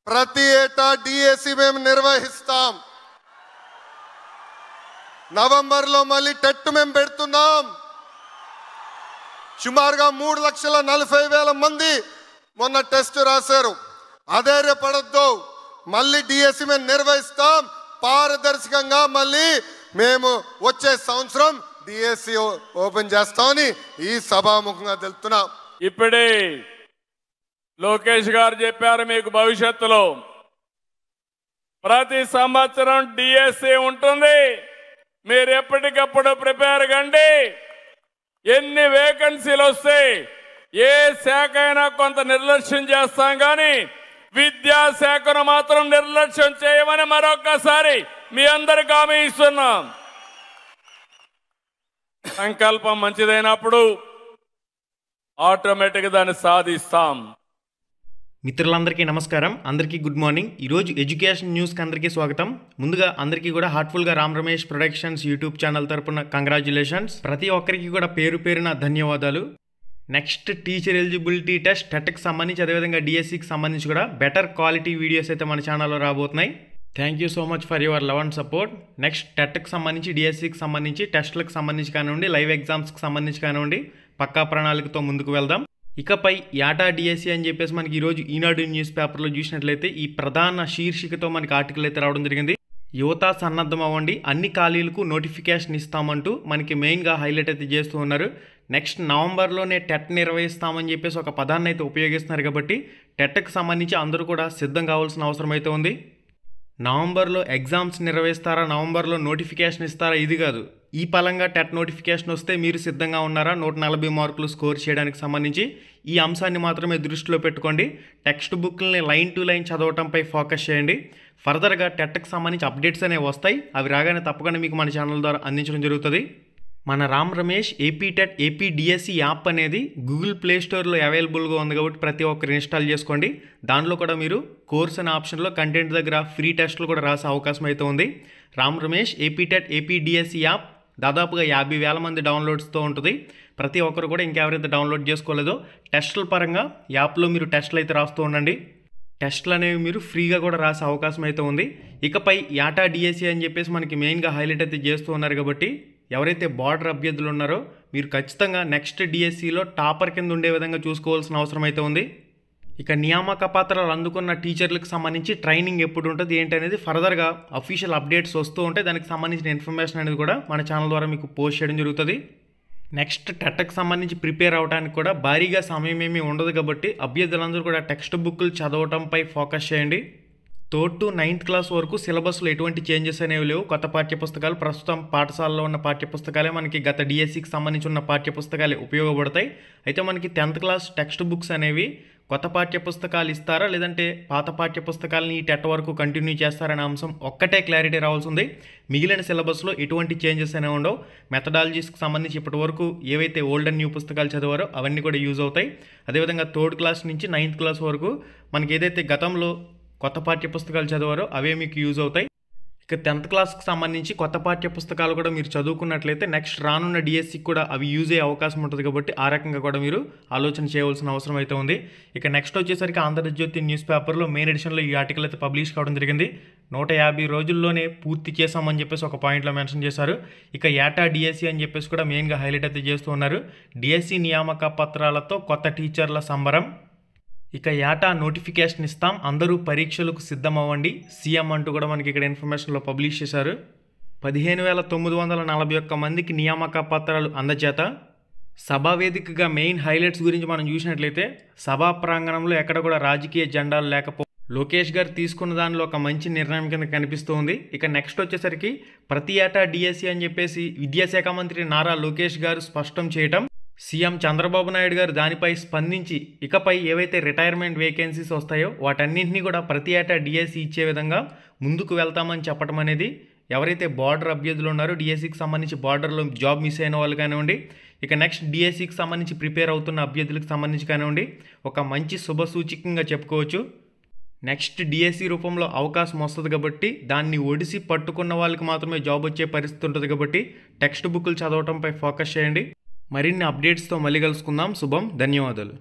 ప్రతి ఏటా డిఎస్సి మేము నిర్వహిస్తాం. నవంబర్లో మళ్ళీ టెట్ మేము పెడుతున్నాం. సుమారుగా 3,40,000 మంది మొన్న టెస్ట్ రాశారు. అధైర్యపడద్దు, మళ్ళీ డిఎస్సి మేము నిర్వహిస్తాం పారదర్శకంగా. మళ్ళీ మేము వచ్చే సంవత్సరం డిఎస్సి ఓపెన్ చేస్తామని ఈ సభాముఖంగా తెలుపుతున్నాం. ఇప్పుడే లోకేష్ గారు చెప్పారు, మీకు భవిష్యత్తులో ప్రతి సంవత్సరం డిఎస్సి ఉంటుంది, మీరు ఎప్పటికప్పుడు ప్రిపేర్ కండి. ఎన్ని వేకెన్సీలు వస్తాయి, ఏ శాఖ అయినా కొంత నిర్లక్ష్యం చేస్తాం, కానీ విద్యాశాఖను మాత్రం నిర్లక్ష్యం చేయమని మరొకసారి మీ అందరికి హామీ ఇస్తున్నాం. సంకల్పం మంచిదైనప్పుడు ఆటోమేటిక్గా దాన్ని సాధిస్తాం. మిత్రులందరికీ నమస్కారం, అందరికీ గుడ్ మార్నింగ్. ఈరోజు ఎడ్యుకేషన్ న్యూస్కి అందరికీ స్వాగతం. ముందుగా అందరికీ కూడా హార్ట్ఫుల్గా Ram Ramesh productions YouTube channel తరపున కంగ్రాచ్యులేషన్స్. ప్రతి ఒక్కరికి కూడా పేరు పేరున ధన్యవాదాలు. నెక్స్ట్ టీచర్ ఎలిజిబిలిటీ టెస్ట్ టెట్కి సంబంధించి, అదేవిధంగా డిఎస్సికి సంబంధించి కూడా బెటర్ క్వాలిటీ వీడియోస్ అయితే మన ఛానల్లో రాబోతున్నాయి. Thank you so much for your love and support. Next టెట్కి సంబంధించి, డిఎస్సికి సంబంధించి, టెస్ట్లకు సంబంధించి కానివ్వండి, లైవ్ ఎగ్జామ్స్కి సంబంధించి కానివ్వండి, పక్కా ప్రణాళికతో ముందుకు వెళ్దాం. ఇకపై యాటా డిఎస్సి అని చెప్పేసి మనకి ఈరోజు ఈనాడు న్యూస్ పేపర్లో చూసినట్లయితే ఈ ప్రధాన శీర్షికతో మనకి ఆర్టికల్ అయితే రావడం జరిగింది. యువత సన్నద్ధం అవ్వండి, అన్ని ఖాళీలకు నోటిఫికేషన్ ఇస్తామంటూ మనకి మెయిన్గా హైలైట్ అయితే చేస్తూ ఉన్నారు. నెక్స్ట్ నవంబర్లోనే టెట్ నిర్వహిస్తామని చెప్పేసి ఒక పదాన్ని అయితే ఉపయోగిస్తున్నారు. కాబట్టి టెట్కి సంబంధించి అందరూ కూడా సిద్ధం కావాల్సిన అవసరం అయితే ఉంది. నవంబర్లో ఎగ్జామ్స్ నిర్వహిస్తారా, నవంబర్లో నోటిఫికేషన్ ఇస్తారా, ఇది కాదు. ఈ పలంగా టెట్ నోటిఫికేషన్ వస్తే మీరు సిద్ధంగా ఉన్నారా 140 మార్కులు స్కోర్ చేయడానికి సంబంధించి, ఈ అంశాన్ని మాత్రమే దృష్టిలో పెట్టుకోండి. టెక్స్ట్ బుక్లని లైన్ టు లైన్ చదవటంపై ఫోకస్ చేయండి. ఫర్దర్గా టెట్కి సంబంధించి అప్డేట్స్ అనేవి వస్తాయి, అవి రాగానే తప్పకుండా మీకు మన ఛానల్ ద్వారా అందించడం జరుగుతుంది. మన Ram Ramesh AP TET AP DSC app అనేది గూగుల్ ప్లే స్టోర్లో అవైలబుల్గా ఉంది కాబట్టి ప్రతి ఒక్కరు ఇన్స్టాల్ చేసుకోండి. దాంట్లో కూడా మీరు కోర్స్ అనే ఆప్షన్లో కంటెంట్ దగ్గర ఫ్రీ టెస్టులు కూడా రాసే అవకాశం అయితే ఉంది. Ram Ramesh AP TET AP DSC app దాదాపుగా 50,000 మంది డౌన్లోడ్స్తో ఉంటుంది. ప్రతి ఒక్కరు కూడా ఇంకెవరైతే డౌన్లోడ్ చేసుకోలేదో టెస్టుల పరంగా యాప్లో మీరు టెస్టులు అయితే రాస్తూ ఉండండి. టెస్టులు అనేవి మీరు ఫ్రీగా కూడా రాసే అవకాశం అయితే ఉంది. ఇకపై యాటా డిఎస్సి అని చెప్పేసి మనకి మెయిన్గా హైలైట్ అయితే చేస్తూ ఉన్నారు. కాబట్టి ఎవరైతే బార్డర్ అభ్యర్థులు ఉన్నారో మీరు ఖచ్చితంగా నెక్స్ట్ డిఎస్సిలో టాపర్ కింద ఉండే విధంగా చూసుకోవాల్సిన అవసరం అయితే ఉంది. ఇక నియామక పత్రాలు అందుకున్న టీచర్లకు సంబంధించి ట్రైనింగ్ ఎప్పుడు ఉంటుంది ఏంటి అనేది ఫర్దర్గా అఫీషియల్ అప్డేట్స్ వస్తూ ఉంటే దానికి సంబంధించిన ఇన్ఫర్మేషన్ అనేది కూడా మన ఛానల్ ద్వారా మీకు పోస్ట్ చేయడం జరుగుతుంది. నెక్స్ట్ టెట్కి సంబంధించి ప్రిపేర్ అవడానికి కూడా భారీగా సమయం ఏమీ ఉండదు. కాబట్టి అభ్యర్థులందరూ కూడా టెక్స్ట్ బుక్లు చదవటంపై ఫోకస్ చేయండి. 3rd to 9th క్లాస్ వరకు సిలబస్లో ఎటువంటి చేంజెస్ అనేవి లేవు. కొత్త పాఠ్యపుస్తకాలు ప్రస్తుతం పాఠశాలలో ఉన్న పాఠ్యపుస్తకాలే మనకి గత డిఎస్సికి సంబంధించి ఉన్న పాఠ్యపుస్తకాలే ఉపయోగపడతాయి. అయితే మనకి 10th క్లాస్ టెక్స్ట్ బుక్స్ అనేవి కొత్త పాఠ్యపుస్తకాలు ఇస్తారా, లేదంటే పాత పాఠ్యపుస్తకాలని ఈ టెట్ వరకు కంటిన్యూ చేస్తారనే అంశం ఒక్కటే క్లారిటీ రావాల్సి ఉంది. మిగిలిన సిలబస్లో ఎటువంటి చేంజెస్ అనేవి ఉండవు. మెథడాలజీస్కి సంబంధించి ఇప్పటి వరకు ఏవైతే ఓల్డ్ అండ్ న్యూ పుస్తకాలు చదివారో అవన్నీ కూడా యూజ్ అవుతాయి. అదేవిధంగా 3rd క్లాస్ నుంచి 9th క్లాస్ వరకు మనకి ఏదైతే గతంలో కొత్త పాఠ్యపుస్తకాలు చదివారో అవే మీకు యూజ్ అవుతాయి. ఇక 10th క్లాస్కి సంబంధించి కొత్త పాఠ్యపుస్తకాలు కూడా మీరు చదువుకున్నట్లయితే నెక్స్ట్ రానున్న డిఎస్సికి కూడా అవి యూజ్ అయ్యే అవకాశం ఉంటుంది. కాబట్టి ఆ రకంగా కూడా మీరు ఆలోచన చేయవలసిన అవసరం అయితే ఉంది. ఇక నెక్స్ట్ వచ్చేసరికి ఆంధ్రజ్యోతి న్యూస్ పేపర్లో మెయిన్ ఎడిషన్లో ఈ ఆర్టికల్ అయితే పబ్లిష్ కావడం జరిగింది. 150 రోజుల్లోనే పూర్తి చేసామని చెప్పేసి ఒక పాయింట్లో మెన్షన్ చేశారు. ఇక యాటా డిఎస్సి అని చెప్పేసి కూడా మెయిన్గా హైలైట్ అయితే చేస్తూ ఉన్నారు. డిఎస్సి నియామక పత్రాలతో కొత్త టీచర్ల సంబరం. ఇక యాటా నోటిఫికేషన్ ఇస్తాం, అందరూ పరీక్షలకు సిద్ధం అవ్వండి సీఎం అంటూ కూడా మనకి ఇక్కడ ఇన్ఫర్మేషన్లో పబ్లిష్ చేశారు. 15,941 మందికి నియామక పత్రాలు అందజేత. సభా వేదికగా మెయిన్ హైలైట్స్ గురించి మనం చూసినట్లయితే సభా ప్రాంగణంలో ఎక్కడ కూడా రాజకీయ జెండాలు లోకేష్ గారు తీసుకున్న దానిలో ఒక మంచి నిర్ణయం కింద కనిపిస్తుంది. ఇక నెక్స్ట్ వచ్చేసరికి ప్రతి ఏటా డిఎస్సి అని చెప్పేసి విద్యాశాఖ మంత్రి నారా లోకేష్ గారు స్పష్టం చేయటం, సీఎం చంద్రబాబు నాయుడు గారు దానిపై స్పందించి ఇకపై ఏవైతే రిటైర్మెంట్ వేకెన్సీస్ వస్తాయో వాటన్నింటినీ కూడా ప్రతి ఏటా డిఎస్సి ఇచ్చే విధంగా ముందుకు వెళ్తామని చెప్పడం అనేది ఎవరైతే బార్డర్ అభ్యర్థులు ఉన్నారో డిఎస్సికి సంబంధించి బార్డర్లో జాబ్ మిస్ అయిన వాళ్ళు కానివ్వండి, ఇక నెక్స్ట్ డిఎస్సికి సంబంధించి ప్రిపేర్ అవుతున్న అభ్యర్థులకు సంబంధించి కానివ్వండి, ఒక మంచి శుభసూచకంగా చెప్పుకోవచ్చు. నెక్స్ట్ డిఎస్సి రూపంలో అవకాశం వస్తుంది కాబట్టి దాన్ని ఒడిసి పట్టుకున్న వాళ్ళకి మాత్రమే జాబ్ వచ్చే పరిస్థితి ఉంటుంది. కాబట్టి టెక్స్ట్ బుక్లు చదవటంపై ఫోకస్ చేయండి. మరిన్ని అప్డేట్స్తో మళ్ళీ కలుసుకుందాం. శుభం, ధన్యవాదాలు.